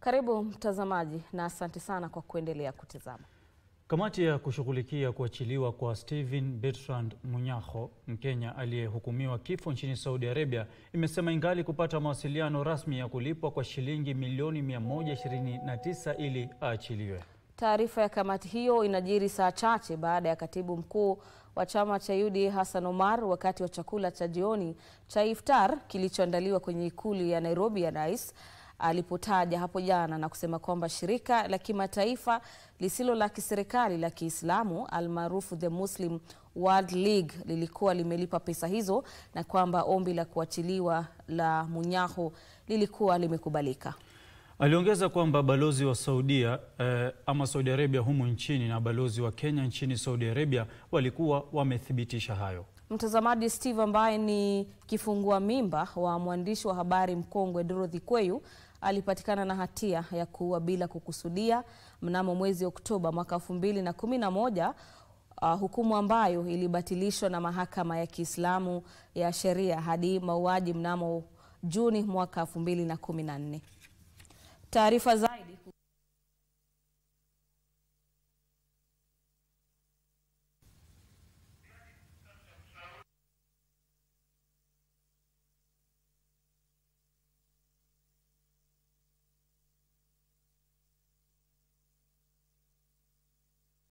Karibu mtazamaji na asante sana kwa kuendelea kutazama. Kamati ya kushughulikia kuachiliwa kwa Stephen Bertrand Munyakho, Mkenya aliyehukumiwa kifo nchini Saudi Arabia, imesema ingali kupata mawasiliano rasmi ya kulipwa kwa shilingi milioni 129 ili aachiliwe. Taarifa ya kamati hiyo inajiri saa chache baada ya katibu mkuu wa chama cha UDA Hassan Omar wakati wa chakula cha jioni cha iftar kilichoandaliwa kwenye ikulu ya Nairobi ya Rais alipotaja hapo jana na kusema kwamba shirika la kimataifa lisilo la kiserikali la Kiislamu almaarufu The Muslim World League lilikuwa limelipa pesa hizo na kwamba ombi la kuachiliwa la Munyakho lilikuwa limekubalika. Aliongeza kwamba balozi wa Saudi Arabia humu nchini na balozi wa Kenya nchini Saudi Arabia walikuwa wamethibitisha hayo. Mtazamaji, Steve ambaye ni kifungua mimba wa mwandishi wa habari mkongwe Dorothy Kweyu alipatikana na hatia ya kuua bila kukusudia mnamo mwezi Oktoba mwaka 2011, hukumu ambayo ilibatilishwa na mahakama ya Kiislamu ya sheria hadi mauaji mnamo Juni mwaka 2014. Taarifa za